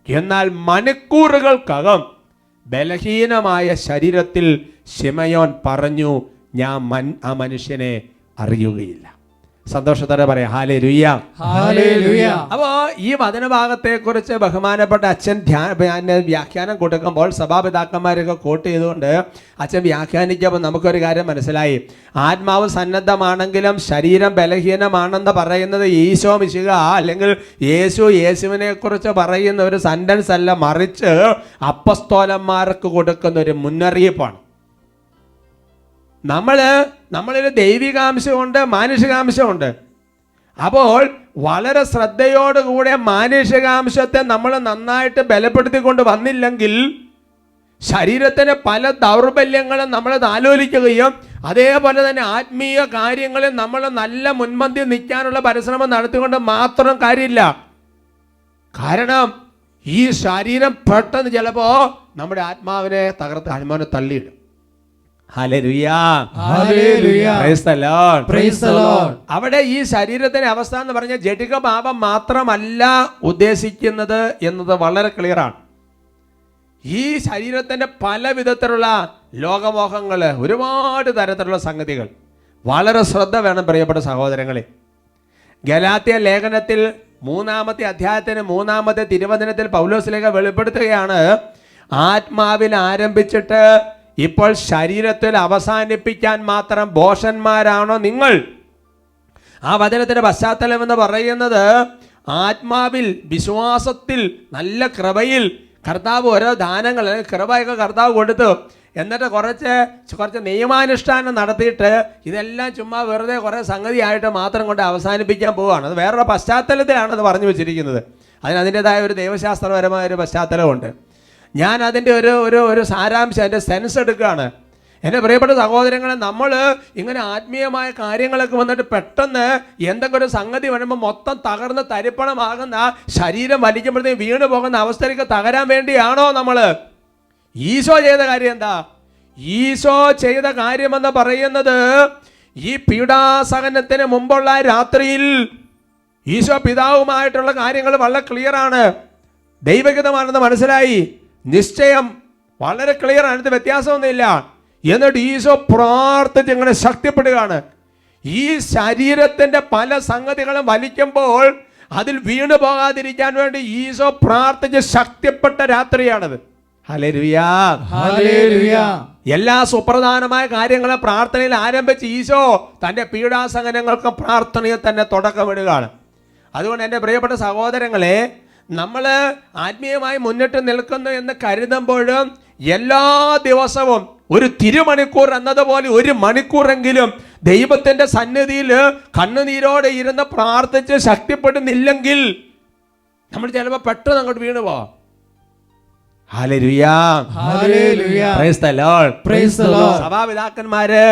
എന്നാൽ മണിക്കൂറുകൾക്കകം ബലഹീനമായ ശരീരത്തിൽ ശിമയോൻ പറഞ്ഞു, ഞാൻ ആ മനുഷ്യനെ അറിയുകയില്ല. സന്തോഷത്തോടെ പറയാം ഹല്ലേലൂയ. ഹല്ലേലൂയ. അപ്പോ ഈ വചനഭാഗത്തെക്കുറിച്ച് ബഹുമാനപ്പെട്ട അച്ഛൻ വ്യാഖ്യാനം കൊടുക്കുമ്പോൾ സഭാപിതാക്കന്മാരൊക്കെ കോട്ട് ചെയ്തുകൊണ്ട് അച്ഛൻ വ്യാഖ്യാനിക്കുമ്പോൾ നമുക്കൊരു കാര്യം മനസ്സിലായി. ആത്മാവ് സന്നദ്ധമാണെങ്കിലും ശരീരം ബലഹീനമാണെന്ന് പറയുന്നത് ഈശോ മിശിഹ അല്ലെങ്കിൽ യേശുവിനെ കുറിച്ച് പറയുന്ന ഒരു സെന്റൻസ് അല്ല, മറിച്ച് അപ്പസ്തോലന്മാർക്ക് കൊടുക്കുന്ന ഒരു മുന്നറിയിപ്പാണ്. നമ്മളിൽ ദൈവികാംശമുണ്ട്, മാനുഷികാംശമുണ്ട്. അപ്പോൾ വളരെ ശ്രദ്ധയോടുകൂടെ മാനുഷികാംശത്തെ നമ്മൾ നന്നായിട്ട് ബലപ്പെടുത്തിക്കൊണ്ട് വന്നില്ലെങ്കിൽ ശരീരത്തിന് പല ദൗർബല്യങ്ങളും നമ്മൾ താലോലിക്കുകയും അതേപോലെ തന്നെ ആത്മീയ കാര്യങ്ങളിൽ നമ്മൾ നല്ല മുൻപന്തി നിൽക്കാനുള്ള പരിശ്രമം നടത്തിക്കൊണ്ട് മാത്രം കാര്യമില്ല. കാരണം ഈ ശരീരം പെട്ടെന്ന് ചിലപ്പോൾ നമ്മുടെ ആത്മാവിനെ തകർത്ത് ആത്മാവിനെ തള്ളിയിടും. Hallelujah. Hallelujah. Praise the Lord. Praise the Lord. അവിടെ ഈ ശരീരത്തിന്റെ അവസ്ഥ എന്ന് പറഞ്ഞാൽ ജഡിക പാപം മാത്രമല്ല ഉദ്ദേശിക്കുന്നത് എന്നത് വളരെ ക്ലിയറാണ്. ഈ ശരീരത്തിന്റെ പല വിധത്തിലുള്ള ലോകമോഹങ്ങള്, ഒരുപാട് തരത്തിലുള്ള സംഗതികൾ. വളരെ ശ്രദ്ധ വേണം പ്രിയപ്പെട്ട സഹോദരങ്ങളെ. ഗലാത്യ ലേഖനത്തിൽ 3-ാമത്തെ അധ്യായത്തിന് 3-ാമത്തെ തിരുവചനത്തിൽ പൗലോസ്ലേഖ വെളിപ്പെടുത്തുകയാണ്, ആത്മാവിൽ ആരംഭിച്ചിട്ട് ഇപ്പോൾ ശരീരത്തിൽ അവസാനിപ്പിക്കാൻ മാത്രം ഭോഷന്മാരാണോ നിങ്ങൾ? ആ വചനത്തിന്റെ പശ്ചാത്തലം എന്ന് പറയുന്നത് ആത്മാവിൽ, വിശ്വാസത്തിൽ, നല്ല കൃപയിൽ കർത്താവ് ഓരോ ദാനങ്ങൾ കൃപയൊക്കെ കർത്താവ് കൊടുത്തു. എന്നിട്ട് കുറച്ച് നിയമാനുഷ്ഠാനം നടത്തിയിട്ട് ഇതെല്ലാം ചുമ്മാ വെറുതെ കുറേ സംഗതിയായിട്ട് മാത്രം കൊണ്ട് അവസാനിപ്പിക്കാൻ പോവുകയാണ്. അത് വേറൊരു പശ്ചാത്തലത്തിലാണ് അത് പറഞ്ഞു വെച്ചിരിക്കുന്നത്. അതിൻ്റെതായ ഒരു ദൈവശാസ്ത്രപരമായ ഒരു പശ്ചാത്തലമുണ്ട്. ഞാൻ അതിൻ്റെ ഒരു സാരാംശം, അതിൻ്റെ സെൻസ് എടുക്കുകയാണ്. എൻ്റെ പ്രിയപ്പെട്ട സഹോദരങ്ങളെ, നമ്മൾ ഇങ്ങനെ ആത്മീയമായ കാര്യങ്ങളൊക്കെ വന്നിട്ട് പെട്ടെന്ന് എന്തെങ്കിലും ഒരു സംഗതി വരുമ്പോൾ മൊത്തം തകർന്ന് തരിപ്പണമാകുന്ന ശരീരം വലിക്കുമ്പോഴത്തേക്ക് വീണ് പോകുന്ന അവസ്ഥയിലേക്ക് തകരാൻ വേണ്ടിയാണോ നമ്മൾ? ഈശോ ചെയ്ത കാര്യം എന്താ? ഈശോ ചെയ്ത കാര്യമെന്ന് പറയുന്നത് ഈ പീഡാസഹനത്തിന് മുമ്പുള്ള രാത്രിയിൽ ഈശോ പിതാവുമായിട്ടുള്ള കാര്യങ്ങൾ വളരെ ക്ലിയറാണ്, ദൈവഹിതമാണെന്ന് മനസ്സിലായി. നിശ്ചയം വളരെ ക്ലിയർ ആണ്, വ്യത്യാസമൊന്നുമില്ല. എന്നിട്ട് ഈശോ പ്രാർത്ഥിച്ച് ഇങ്ങനെ ശക്തിപ്പെടുകയാണ്. ഈ ശരീരത്തിന്റെ പല സംഗതികളും വലിക്കുമ്പോൾ അതിൽ വീണു പോകാതിരിക്കാൻ വേണ്ടി ഈശോ പ്രാർത്ഥിച്ച് ശക്തിപ്പെട്ട രാത്രിയാണത്. ഹല്ലേലൂയ. ഹല്ലേലൂയ. എല്ലാ സുപ്രധാനമായ കാര്യങ്ങളും പ്രാർത്ഥനയിൽ ആരംഭിച്ച് ഈശോ തൻ്റെ പീഡാസഹനങ്ങൾക്ക് പ്രാർത്ഥനയിൽ തന്നെ തുടക്കമിടുകയാണ്. അതുകൊണ്ട് എൻ്റെ പ്രിയപ്പെട്ട സഹോദരങ്ങളെ, നമ്മൾ ആത്മീയമായി മുന്നിട്ട് നിൽക്കുന്നു എന്ന് കരുതുമ്പോഴും എല്ലാ ദിവസവും ഒരു തിരുമണിക്കൂർ എന്നതുപോലെ 1 മണിക്കൂറെങ്കിലും ദൈവത്തിൻ്റെ സന്നിധിയിൽ കണ്ണുനീരോടെ ഇരുന്ന് പ്രാർത്ഥിച്ച് ശക്തിപ്പെടുന്നില്ലെങ്കിൽ നമ്മൾ ചിലപ്പോൾ പെട്ടെന്ന് അങ്ങോട്ട് വീണു പോവാം. Hallelujah. Hallelujah. Praise the Lord. Praise the Lord. സഭാപിതാക്കന്മാര്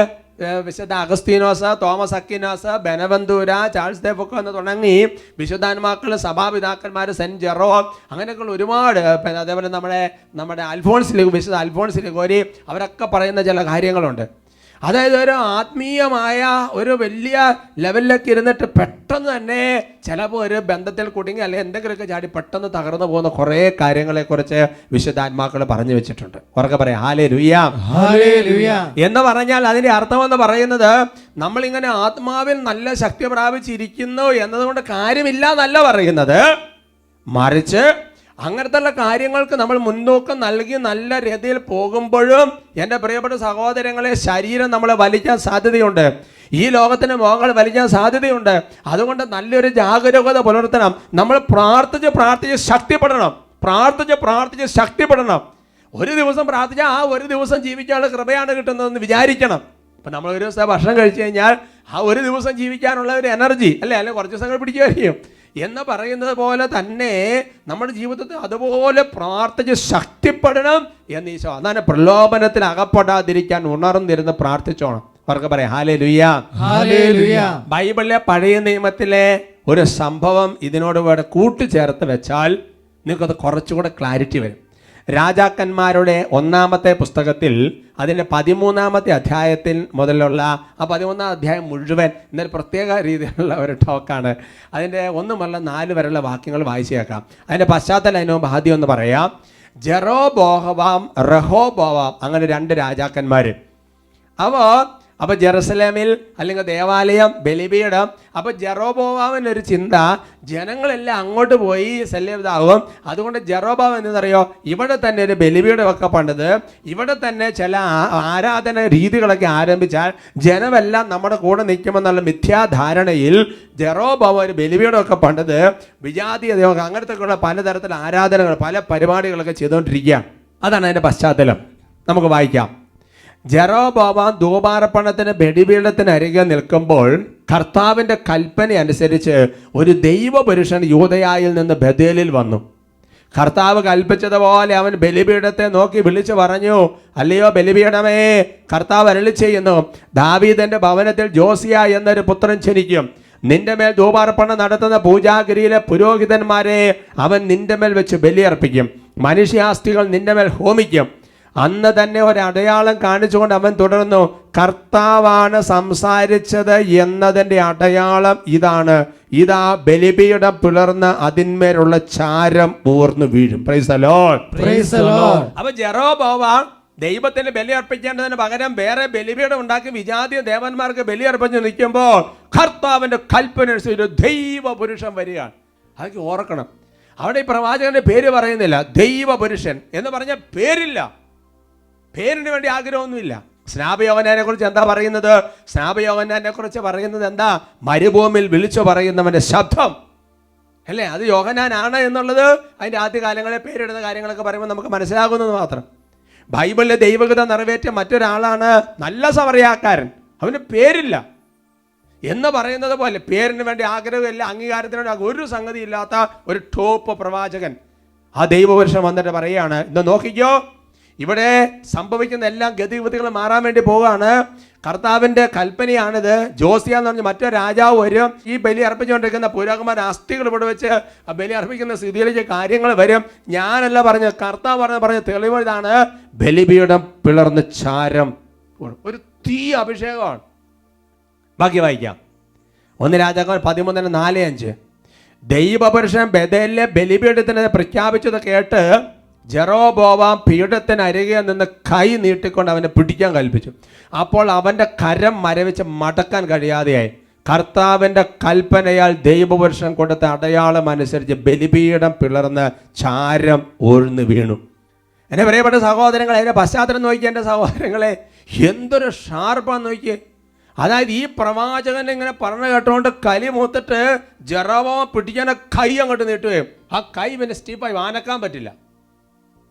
വിശുദ്ധ അഗസ്തീനോസ്, തോമസ് അക്വിനാസ്, ബെനവന്തൂര, ചാൾസ് ദേഫൊക്കെ എന്ന് തുടങ്ങി വിശുദ്ധാത്മാക്കൾ, സഭാപിതാക്കന്മാർ, സെന്റ് ജെറോം, അങ്ങനെയൊക്കെയുള്ള ഒരുപാട്, അതേപോലെ നമ്മുടെ അൽഫോൺസിലേക്ക്, വിശുദ്ധ അൽഫോൺസിലേക്ക് അവരൊക്കെ പറയുന്ന ചില കാര്യങ്ങളുണ്ട്. അതായത് ഒരു ആത്മീയമായ ഒരു വലിയ ലെവലിലേക്ക് ഇരുന്നിട്ട് പെട്ടെന്ന് തന്നെ ചിലപ്പോൾ ഒരു ബന്ധത്തിൽ കുടുങ്ങി അല്ലെങ്കിൽ എന്തെങ്കിലുമൊക്കെ ചാടി പെട്ടെന്ന് തകർന്നു പോകുന്ന കുറേ കാര്യങ്ങളെക്കുറിച്ച് വിശുദ്ധാത്മാക്കൾ പറഞ്ഞു വെച്ചിട്ടുണ്ട്. ഉറക്കെ പറയാം ഹല്ലേലൂയ. ഹല്ലേലൂയ. എന്ന് പറഞ്ഞാൽ അതിൻ്റെ അർത്ഥമെന്ന് പറയുന്നത് നമ്മളിങ്ങനെ ആത്മാവിൽ നല്ല ശക്തി പ്രാപിച്ചിരിക്കുന്നു എന്നതുകൊണ്ട് കാര്യമില്ല എന്നല്ല പറയുന്നത്, മറിച്ച് അങ്ങനത്തെ കാര്യങ്ങൾക്ക് നമ്മൾ മുൻതൂക്കം നൽകി നല്ല രീതിയിൽ പോകുമ്പോഴും എൻ്റെ പ്രിയപ്പെട്ട സഹോദരങ്ങളെ, ശരീരം നമ്മളെ വലിക്കാൻ സാധ്യതയുണ്ട്, ഈ ലോകത്തിന് മോഹങ്ങൾ വലിക്കാൻ സാധ്യതയുണ്ട്. അതുകൊണ്ട് നല്ലൊരു ജാഗരൂകത പുലർത്തണം. നമ്മൾ പ്രാർത്ഥിച്ച് ശക്തിപ്പെടണം. ഒരു ദിവസം പ്രാർത്ഥിച്ചാൽ ആ ഒരു ദിവസം ജീവിക്കാനുള്ള കൃപയാണ് കിട്ടുന്നതെന്ന് വിചാരിക്കണം. ഇപ്പം നമ്മൾ ഒരു ദിവസം ഭക്ഷണം കഴിച്ചു കഴിഞ്ഞാൽ ആ ഒരു ദിവസം ജീവിക്കാനുള്ള ഒരു എനർജി അല്ലെങ്കിൽ കുറച്ച് ദിവസങ്ങൾ പിടിക്കുമായിരിക്കും എന്ന് പറയുന്നത് പോലെ തന്നെ നമ്മുടെ ജീവിതത്തിൽ അതുപോലെ പ്രാർത്ഥിച്ച് ശക്തിപ്പെടണം എന്ന് ഈശോ. അതാണ് പ്രലോഭനത്തിൽ അകപ്പെടാതിരിക്കാൻ ഉണർന്നിരുന്ന് പ്രാർത്ഥിച്ചോണം. അവർക്ക് പറയാം ഹല്ലേലൂയ. ഹല്ലേലൂയ. ബൈബിളിലെ പഴയ നിയമത്തിലെ ഒരു സംഭവം ഇതിനോട് കൂടെ കൂട്ടിച്ചേർത്ത് വെച്ചാൽ നിങ്ങൾക്കത് കുറച്ചുകൂടെ ക്ലാരിറ്റി വരും. രാജാക്കന്മാരുടെ 1-ാമത്തെ പുസ്തകത്തിൽ അതിൻ്റെ 13-ാമത്തെ അധ്യായത്തിൽ മുതലുള്ള ആ 13-ാം അധ്യായം മുഴുവൻ ഇന്നൊരു പ്രത്യേക രീതിയിലുള്ള ഒരു ടോക്കാണ്. അതിൻ്റെ 1 മുതൽ 4 വരെയുള്ള വാക്യങ്ങൾ വായിച്ചേക്കാം. അതിൻ്റെ പശ്ചാത്തലം അതിന് മുമ്പ് ആദ്യം ഒന്ന് പറയാം. ജെറോബോവാം, റഹോബോവാം, അങ്ങനെ 2 രാജാക്കന്മാർ. അപ്പോൾ അപ്പോൾ ജെറുസലേമിൽ അല്ലെങ്കിൽ ദേവാലയം, ബലിപീഠം. അപ്പോൾ ജെറോബോവാമിനൊരു ചിന്ത, ജനങ്ങളെല്ലാം അങ്ങോട്ട് പോയി ശല്യതാകും, അതുകൊണ്ട് ജെറോബോവാം എന്നറിയോ ഇവിടെ തന്നെ ഒരു ബലിപീഠമൊക്കെ പണിത് ഇവിടെ തന്നെ ചില ആരാധന രീതികളൊക്കെ ആരംഭിച്ചാൽ ജനമെല്ലാം നമ്മുടെ കൂടെ നിൽക്കുമെന്നുള്ള മിഥ്യാധാരണയിൽ ജെറോബോവാം ഒരു ബലിപീഠമൊക്കെ പണിത് വിജാതീയ ദൈവം അങ്ങനത്തെയുള്ള പലതരത്തിലുള്ള ആരാധനകൾ, പല പരിപാടികളൊക്കെ ചെയ്തുകൊണ്ടിരിക്കുക. അതാണ് അതിൻ്റെ പശ്ചാത്തലം. നമുക്ക് വായിക്കാം. ജെറോബോവാം ധൂപാർപ്പണത്തിന് ബലിപീഠത്തിന് അരികെ നിൽക്കുമ്പോൾ കർത്താവിൻ്റെ കൽപ്പന അനുസരിച്ച് ഒരു ദൈവപുരുഷൻ യൂദയായിൽ നിന്ന് ബഥേലിൽ വന്നു. കർത്താവ് കൽപ്പിച്ചതുപോലെ അവൻ ബലിപീഠത്തെ നോക്കി വിളിച്ചു പറഞ്ഞു, അല്ലയോ ബലിപീഠമേ, കർത്താവ് അരുളി ചെയ്യുന്നു, ദാവീദിന്റെ ഭവനത്തിൽ ജോസിയ എന്നൊരു പുത്രൻ ജനിക്കും. നിന്റെ മേൽ ധൂപാർപ്പണം നടത്തുന്ന പൂജാഗിരിയിലെ പുരോഹിതന്മാരെ അവൻ നിന്റെ മേൽ വെച്ച് ബലിയർപ്പിക്കും. മനുഷ്യാസ്ഥികൾ നിന്റെ മേൽ ഹോമിക്കും. അന്ന് തന്നെ ഒരടയാളം കാണിച്ചുകൊണ്ട് അവൻ തുടർന്നു, കർത്താവാണ് സംസാരിച്ചത് എന്നതിൻ്റെ അടയാളം ഇതാണ്. ഇതാ ബലിപീഠം പിളർന്ന് അതിന്മേലുള്ള ചാരം ഊർന്നു വീഴും. Price the Lord. Praise the Lord. അപ്പൊ ജെറോബോവാം ദൈവത്തിന് ബലി അർപ്പിക്കേണ്ടതിന് പകരം വേറെ ബലിപീഠം ഉണ്ടാക്കി വിജാതീയ ദേവന്മാർക്ക് ബലി അർപ്പിച്ച് നിൽക്കുമ്പോൾ കർത്താവിന്റെ കൽപ്പന അനുസരിച്ച് ദൈവ പുരുഷൻ വരികയാണ്. അതൊക്കെ ഓർക്കണം. അവിടെ ഈ പ്രവാചകന്റെ പേര് പറയുന്നില്ല, ദൈവ പുരുഷൻ എന്ന് പറഞ്ഞ പേരില്ല. പേരിന് വേണ്ടി ആഗ്രഹമൊന്നുമില്ല. സ്നാപയോഹന്നാനെ കുറിച്ച് എന്താ പറയുന്നത്? സ്നാപയോഹന്നാനെ കുറിച്ച് പറയുന്നത് എന്താ? മരുഭൂമിയിൽ വിളിച്ചു പറയുന്നവന്റെ ശബ്ദം അല്ലേ? അത് യോഹന്നാനാണ് എന്നുള്ളത് അതിൻ്റെ ആദ്യകാലങ്ങളെ പേരിടുന്ന കാര്യങ്ങളൊക്കെ പറയുമ്പോൾ നമുക്ക് മനസ്സിലാകുന്നത് മാത്രം. ബൈബിളിലെ ദൈവഗത നിറവേറ്റിയ മറ്റൊരാളാണ് നല്ല സമറിയാക്കാരൻ. അവന് പേരില്ല എന്ന് പറയുന്നത് പോലെ പേരിന് വേണ്ടി ആഗ്രഹമില്ല, അംഗീകാരത്തിന് വേണ്ടി ഒരു സംഗതി ഇല്ലാത്ത ഒരു ടോപ്പ് പ്രവാചകൻ ആ ദൈവപുരുഷൻ വന്നിട്ട് പറയുകയാണ്, ഇന്ന് നോക്കിക്കോ, ഇവിടെ സംഭവിക്കുന്ന എല്ലാ ഗതിവിധികളും മാറാൻ വേണ്ടി പോവുകയാണ്. കർത്താവിൻ്റെ കൽപ്പനയാണിത്. ജോസിയ എന്ന് പറഞ്ഞ മറ്റൊരു രാജാവ് വരും. ഈ ബലി അർപ്പിച്ചുകൊണ്ടിരിക്കുന്ന പുരോഹിതന്മാർ അസ്ഥികൾ ഇവിടെ വെച്ച് ബലി അർപ്പിക്കുന്ന സ്ഥിതിയിലേക്ക് കാര്യങ്ങൾ വരും. ഞാനല്ല പറഞ്ഞ, കർത്താവ് പറഞ്ഞ തെളിവ് ഇതാണ്. ബലിപീഠം പിളർന്ന് ചാരം ഒരു തീ അഭിഷേകമാണ്. ബാക്കി വായിക്കാം. 1 രാജാക്കന്മാർ 13:4-5. ദൈവപുരുഷൻ ബഥേലിലെ ബലിപീഠത്തിന് പ്രഖ്യാപിച്ചത് കേട്ട് ജെറോബോവാം പീഠത്തിന് അരികെ നിന്ന് കൈ നീട്ടിക്കൊണ്ട് അവനെ പിടിക്കാൻ കൽപ്പിച്ചു. അപ്പോൾ അവൻ്റെ കരം മരവിച്ച് മടക്കാൻ കഴിയാതെയായി. കർത്താവിൻ്റെ കൽപ്പനയാൽ ദൈവപുരുഷൻ കൊടുത്ത അടയാളം അനുസരിച്ച് ബലിപീഠം പിളർന്ന് ചാരം ഊഴ്ന്നു വീണു. എന്നെ പ്രിയപ്പെട്ട സഹോദരങ്ങളെ, അതിൻ്റെ പശ്ചാത്തലം നോക്കിയ എൻ്റെ സഹോദരങ്ങളെ, എന്തൊരു ഷാർപ്പാന്ന് നോക്കിയേ. അതായത് ഈ പ്രവാചകൻ ഇങ്ങനെ പറഞ്ഞു കേട്ടുകൊണ്ട് കലി മൂത്തിട്ട് ജെറോബോവാം പിടിക്കാൻ കൈ അങ്ങോട്ട് നീട്ടുകയും ആ കൈ പിന്നെ സ്റ്റീപ്പായി വാനക്കാൻ പറ്റില്ല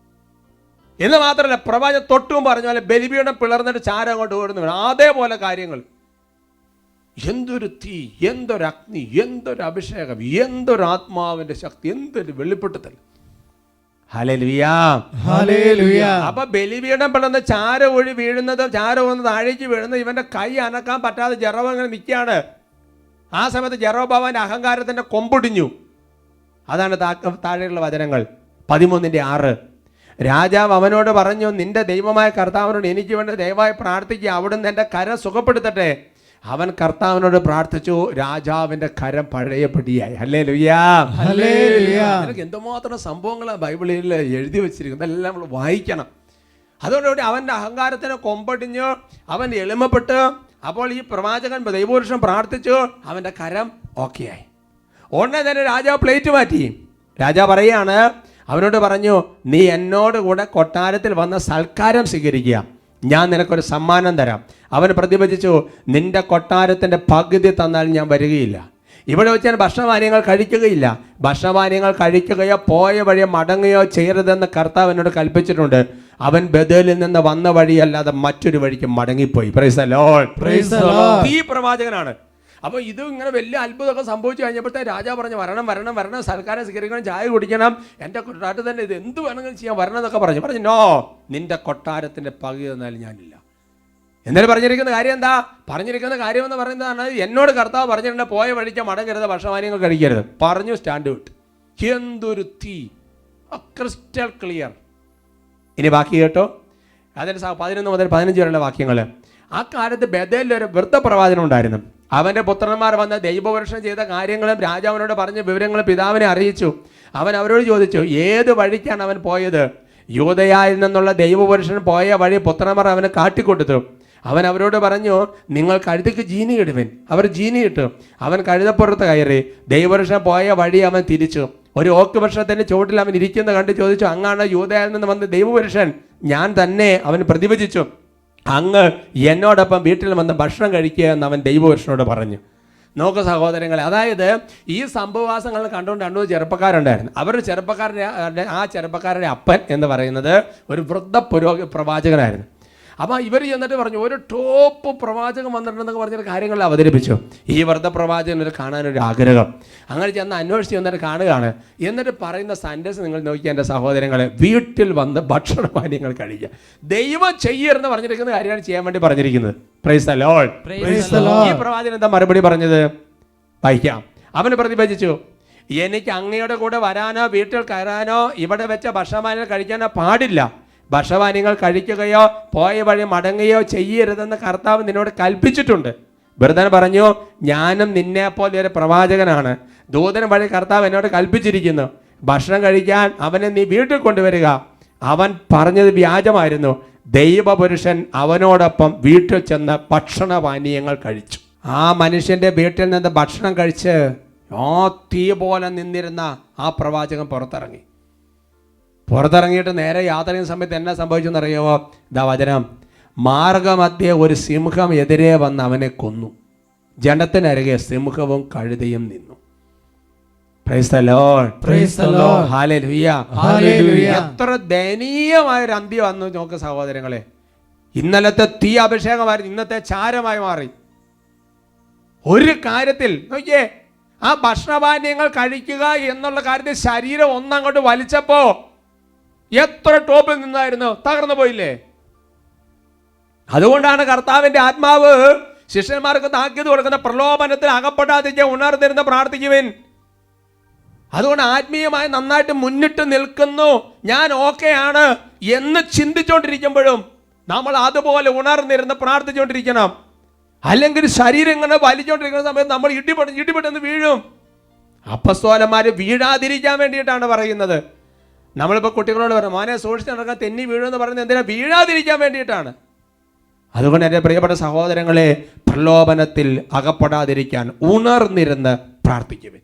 എന്ന് മാത്രമല്ല, പ്രവാചകൻ തൊട്ടും പറഞ്ഞ പോലെ ബലിപീഠം പിളർന്നിട്ട് ചാരം അങ്ങോട്ട് ഓടുന്നു. അതേപോലെ കാര്യങ്ങൾ. എന്തൊരു തീ, എന്തൊരു അഗ്നി, എന്തൊരു അഭിഷേകം, എന്തൊരു ആത്മാവിന്റെ ശക്തി, എന്തൊരു വെളിപ്പെടുത്തൽ. Hallelujah, hallelujah. അപ്പൊ ബലിപീഠം പിളർന്ന് ചാരം ഒഴി വീഴുന്നത്, ചാരം ഒന്ന് താഴേക്ക് വീഴുന്നത്, ഇവന്റെ കൈ അനക്കാൻ പറ്റാതെ ജെറോബോവാം ഇങ്ങനെ നിൽക്കുകയാണ്. ആ സമയത്ത് ജെറോബോവാന്റെ അഹങ്കാരത്തിന്റെ കൊമ്പൊടിഞ്ഞു. അതാണ് താഴെയുള്ള വചനങ്ങൾ 13:6. രാജാവ് അവനോട് പറഞ്ഞു, നിന്റെ ദൈവമായ കർത്താവിനോട് എനിക്ക് വേണ്ടി ദയവായി പ്രാർത്ഥിക്കുക, അവിടുന്ന് എൻ്റെ കരം സുഖപ്പെടുത്തട്ടെ. അവൻ കർത്താവിനോട് പ്രാർത്ഥിച്ചു. രാജാവിന്റെ കരം പഴയപടിയായി. Hallelujah, hallelujah. നിനക്ക് എന്തുമാത്രം സംഭവങ്ങളാണ് ബൈബിളിൽ എഴുതി വെച്ചിരിക്കുന്നത്, എല്ലാം നമ്മൾ വായിക്കണം. അതോടുകൂടി അവൻ്റെ അഹങ്കാരത്തിന് കൊമ്പടിഞ്ഞു, അവൻ എളിമപ്പെട്ട്. അപ്പോൾ ഈ പ്രവാചകൻ ദൈവപുരുഷൻ പ്രാർത്ഥിച്ചു, അവൻ്റെ കരം ഓക്കെ ആയി. ഉടനെ തന്നെ രാജാവ് പ്ലേറ്റ് മാറ്റി. രാജാവ് പറയാണ്, അവനോട് പറഞ്ഞു, നീ എന്നോട് കൂടെ കൊട്ടാരത്തിൽ വന്ന സൽക്കാരം സ്വീകരിക്കുക, ഞാൻ നിനക്കൊരു സമ്മാനം തരാം. അവൻ പ്രതിവചിച്ചു, നിന്റെ കൊട്ടാരത്തിൻ്റെ പകുതി തന്നാൽ ഞാൻ വരികയില്ല. ഇവിടെ വെച്ച് ഞാൻ ഭക്ഷണപാനീയങ്ങൾ കഴിക്കുകയില്ല. ഭക്ഷണപാനീയങ്ങൾ കഴിക്കുകയോ പോയ വഴി മടങ്ങുകയോ ചെയ്യരുതെന്ന് കർത്താവ് എന്നോട് കൽപ്പിച്ചിട്ടുണ്ട്. അവൻ ബഥേലിൽ നിന്ന് വന്ന വഴിയല്ലാതെ മറ്റൊരു വഴിക്ക് മടങ്ങിപ്പോയി. Price the Lord. Praise the Lord. ഈ പ്രവാചകനാണ്. അപ്പോൾ ഇത് ഇങ്ങനെ വലിയ അത്ഭുതമൊക്കെ സംഭവിച്ചു കഴിഞ്ഞപ്പോഴത്തെ രാജാവ് പറഞ്ഞു, വരണം, സൽക്കാരം സ്വീകരിക്കണം, ചായ കുടിക്കണം, എൻ്റെ കൊട്ടാരത്തിൽ തന്നെ ഇത് എന്ത് വേണമെങ്കിലും ചെയ്യാൻ വരണം എന്നൊക്കെ പറഞ്ഞു. നോ, നിന്റെ കൊട്ടാരത്തിൻ്റെ പകുതി തന്നാലും ഞാനില്ല. എന്നാലും പറഞ്ഞിരിക്കുന്ന കാര്യം എന്താ? പറഞ്ഞിരിക്കുന്ന കാര്യം എന്ന് പറയുന്നതാണ്, എന്നോട് കർത്താവ് പറഞ്ഞിട്ടുണ്ട്, പോയ വഴിക്ക് മടങ്ങരുത്, ഭക്ഷണപാനീയങ്ങൾ കഴിക്കരുത് പറഞ്ഞു. സ്റ്റാൻഡ് വിട്ട്. എന്തൊരു തീ, ക്രിസ്റ്റൽ ക്ലിയർ. ഇനി ബാക്കി കേട്ടോ, അതിന് 11 മുതൽ 15 വരെയുള്ള വാക്യങ്ങൾ. ആ കാലത്ത് ബഥേലിൽ ഒരു വൃദ്ധപ്രവാചകൻ ഉണ്ടായിരുന്നു. അവൻ്റെ പുത്രന്മാർ വന്ന് ദൈവപുരുഷൻ ചെയ്ത കാര്യങ്ങളും രാജാവിനോട് പറഞ്ഞ വിവരങ്ങളും പിതാവിനെ അറിയിച്ചു. അവൻ അവരോട് ചോദിച്ചു, ഏത് വഴിക്കാണ് അവൻ പോയത്? യൂദയായിൽ നിന്നുള്ള ദൈവപുരുഷൻ പോയ വഴി പുത്രന്മാർ അവന് കാട്ടിക്കൊടുത്തു. അവൻ അവരോട് പറഞ്ഞു, നിങ്ങൾ കഴുതയ്ക്ക് ജീനി ഇടുവിൻ. അവർ ജീനി ഇട്ടു. അവൻ കഴുതപ്പുറത്ത് കയറി. ദൈവപുരുഷൻ പോയ വഴി അവൻ തിരിച്ചു. ഒരു ഓക്ക് വൃക്ഷത്തിന്റെ ചുവട്ടിൽ അവൻ ഇരിക്കുന്ന കണ്ട് ചോദിച്ചു, അങ്ങാണ് യൂദയായിൽ നിന്ന് വന്ന ദൈവപുരുഷൻ? ഞാൻ തന്നെ, അവൻ പ്രതിവചിച്ചു. അങ്ങ് എന്നോടൊപ്പം വീട്ടിൽ വന്ന് ഭക്ഷണം കഴിക്കുക എന്ന് അവൻ ദൈവപുരുഷനോട് പറഞ്ഞു. നോക്ക് സഹോദരങ്ങളെ, അതായത് ഈ സംഭവവാസങ്ങൾ കണ്ടുകൊണ്ട് 2 ചെറുപ്പക്കാരുണ്ടായിരുന്നു. അവരുടെ ചെറുപ്പക്കാരുടെ അപ്പൻ എന്ന് പറയുന്നത് ഒരു വൃദ്ധ പ്രവാചകനായിരുന്നു. അപ്പോൾ ഇവർ ചെന്നിട്ട് പറഞ്ഞു, ഒരു ടോപ്പ് പ്രവാചകൻ വന്നിട്ടുണ്ടെന്നൊക്കെ പറഞ്ഞിട്ട് കാര്യങ്ങൾ അവതരിപ്പിച്ചു. ഈ വൃദ്ധ പ്രവാചകനൊരു കാണാനൊരു ആഗ്രഹം. അങ്ങനെ ചെന്ന് അന്വേഷിച്ച് വന്നിട്ട് കാണുകയാണ്. എന്നിട്ട് പറയുന്ന സെൻറ്റൻസ് നിങ്ങൾ നോക്കിയാൽ എൻ്റെ സഹോദരങ്ങളെ, വീട്ടിൽ വന്ന് ഭക്ഷണപാനീയങ്ങൾ കഴിക്കുക. ദൈവം ചെയ്യരുതെന്ന് പറഞ്ഞിരിക്കുന്ന കാര്യമാണ് ചെയ്യാൻ വേണ്ടി പറഞ്ഞിരിക്കുന്നത്. Price the Lord. ഈ പ്രവാചകൻ എന്താ മറുപടി പറഞ്ഞത്? വായിക്കാം. അവന് പ്രതിഭജിച്ചു, എനിക്ക് അങ്ങയുടെ കൂടെ വരാനോ വീട്ടിൽ കയറാനോ ഇവിടെ വെച്ച ഭക്ഷണപാനീയങ്ങൾ കഴിക്കാനോ പാടില്ല. ഭക്ഷണപാനീയങ്ങൾ കഴിക്കുകയോ പോയ വഴി മടങ്ങുകയോ ചെയ്യരുതെന്ന് കർത്താവ് നിന്നോട് കൽപ്പിച്ചിട്ടുണ്ട്. വൃദ്ധൻ പറഞ്ഞു, ഞാനും നിന്നെ പോലെ ഒരു പ്രവാചകനാണ്. ദൂതൻ വഴി കർത്താവ് എന്നോട് കൽപ്പിച്ചിരിക്കുന്നു, ഭക്ഷണം കഴിക്കാൻ അവനെ നീ വീട്ടിൽ കൊണ്ടുവരിക. അവൻ പറഞ്ഞത് വ്യാജമായിരുന്നു. ദൈവപുരുഷൻ അവനോടൊപ്പം വീട്ടിൽ ചെന്ന് ഭക്ഷണപാനീയങ്ങൾ കഴിച്ചു. ആ മനുഷ്യൻ്റെ വീട്ടിൽ നിന്ന് ഭക്ഷണം കഴിച്ച് തീ പോലെ നിന്നിരുന്ന ആ പ്രവാചകൻ പുറത്തിറങ്ങിയിട്ട് നേരെ യാത്ര ചെയ്യുന്ന സമയത്ത് എന്നാ സംഭവിച്ചെന്നറിയാമോ? ഇതാ വചനം. മാർഗമധ്യേ ഒരു സിംഹം എതിരെ വന്ന് അവനെ കൊന്നു. ജനത്തിനരികെ സിംഹവും കഴുതയും നിന്നു. Price the Lord. Praise the Lord. Hallelujah. Hallelujah. എത്ര ദയനീയമായൊരു അന്ത്യം വന്നു നോക്ക് സഹോദരങ്ങളെ. ഇന്നലത്തെ തീ അഭിഷേകമായിരുന്നു, ഇന്നത്തെ ചാരമായി മാറി. ഒരു കാര്യത്തിൽ നോക്കിയേ, ആ ഭക്ഷണപാനീയങ്ങൾ കഴിക്കുക എന്നുള്ള കാര്യത്തിൽ ശരീരം ഒന്നങ്ങോട്ട് വലിച്ചപ്പോ എത്ര ടോപ്പിൽ നിന്നായിരുന്നു, തകർന്നു പോയില്ലേ? അതുകൊണ്ടാണ് കർത്താവിന്റെ ആത്മാവ് ശിഷ്യന്മാർക്ക് താക്കീത് കൊടുക്കുന്ന, പ്രലോഭനത്തിൽ അകപ്പെടാതിരിക്കാൻ ഉണർന്നിരുന്ന് പ്രാർത്ഥിക്കുവിൻ. അതുകൊണ്ട് ആത്മീയമായി നന്നായിട്ട് മുന്നിട്ട് നിൽക്കുന്നു, ഞാൻ ഓക്കെയാണ് എന്ന് ചിന്തിച്ചുകൊണ്ടിരിക്കുമ്പോഴും നമ്മൾ അതുപോലെ ഉണർന്നിരുന്ന് പ്രാർത്ഥിച്ചുകൊണ്ടിരിക്കണം. അല്ലെങ്കിൽ ശരീരം ഇങ്ങനെ വലിച്ചുകൊണ്ടിരിക്കുന്ന സമയത്ത് നമ്മൾ ഇടിപെട്ടെന്ന് വീഴും. അപ്പസ്തോലന്മാർ വീഴാതിരിക്കാൻ വേണ്ടിയിട്ടാണ് പറയുന്നത്. നമ്മളിപ്പോൾ കുട്ടികളോട് പറഞ്ഞു, മോനെ സൂക്ഷിച്ച് നടക്കാൻ, തെന്നി വീഴുമെന്ന് പറയുന്നത് എന്തിനാ? വീഴാതിരിക്കാൻ വേണ്ടിയിട്ടാണ്. അതുകൊണ്ട് എൻ്റെ പ്രിയപ്പെട്ട സഹോദരങ്ങളെ, പ്രലോഭനത്തിൽ അകപ്പെടാതിരിക്കാൻ ഉണർന്നിരുന്ന് പ്രാർത്ഥിക്കുവിൻ.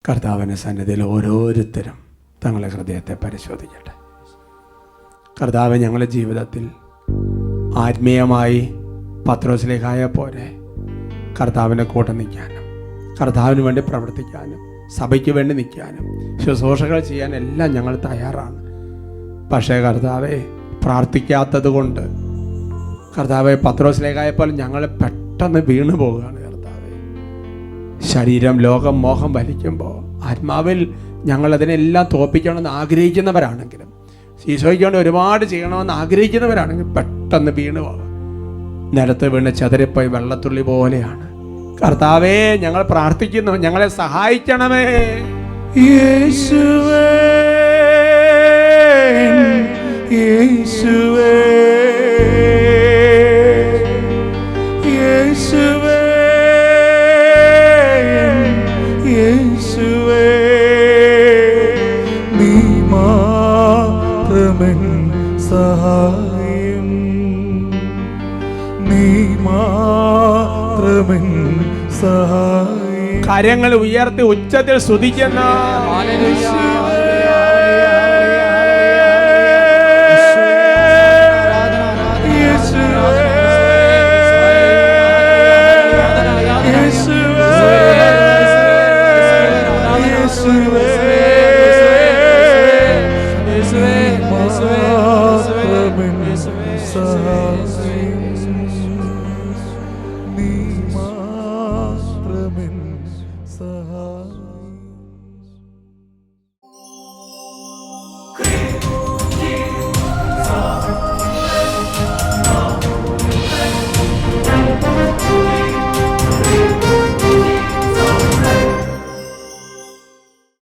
കർത്താവിൻ്റെ സന്നിധിയിൽ ഓരോരുത്തരും തങ്ങളുടെ ഹൃദയത്തെ പരിശോധിക്കട്ടെ. കർത്താവ് ഞങ്ങളുടെ ജീവിതത്തിൽ ആത്മീയമായി പത്രോസിലേക്കായ പോലെ കർത്താവിൻ്റെ കൂടെ നിൽക്കാനും, കർത്താവിന് വേണ്ടി പ്രവർത്തിക്കാനും, സഭയ്ക്ക് വേണ്ടി നിൽക്കാനും, ശുശ്രൂഷകൾ ചെയ്യാൻ എല്ലാം ഞങ്ങൾ തയ്യാറാണ്. പക്ഷേ കർത്താവെ, പ്രാർത്ഥിക്കാത്തത് കൊണ്ട് കർത്താവെ പത്രോസിലേക്കായപ്പോൾ ഞങ്ങൾ പെട്ടെന്ന് വീണു പോവുകയാണ്. കർത്താവെ, ശരീരം ലോകം മോഹം വലിക്കുമ്പോൾ ആത്മാവിൽ ഞങ്ങളതിനെല്ലാം തോൽപ്പിക്കണമെന്ന് ആഗ്രഹിക്കുന്നവരാണെങ്കിലും, ഈശോയ്ക്ക് വേണ്ടി ഒരുപാട് ചെയ്യണമെന്ന് ആഗ്രഹിക്കുന്നവരാണെങ്കിൽ പെട്ടെന്ന് വീണു പോകാം. നിലത്ത് വീണ് ചെതറിപ്പോയി വെള്ളത്തുള്ളി പോലെയാണ്. കർത്താവേ, ഞങ്ങൾ പ്രാർത്ഥിക്കുന്നു, ഞങ്ങളെ സഹായിക്കണമേ. യേശുവേ, യേശുവേ, യേശുവേ, യേശുവേ, നീ മാത്രമൻ സഹായം, നീ മാത്രമൻ സഹായം. കരങ്ങൾ ഉയർത്തി ഉച്ചത്തിൽ സ്തുതിക്കുന്ന നീ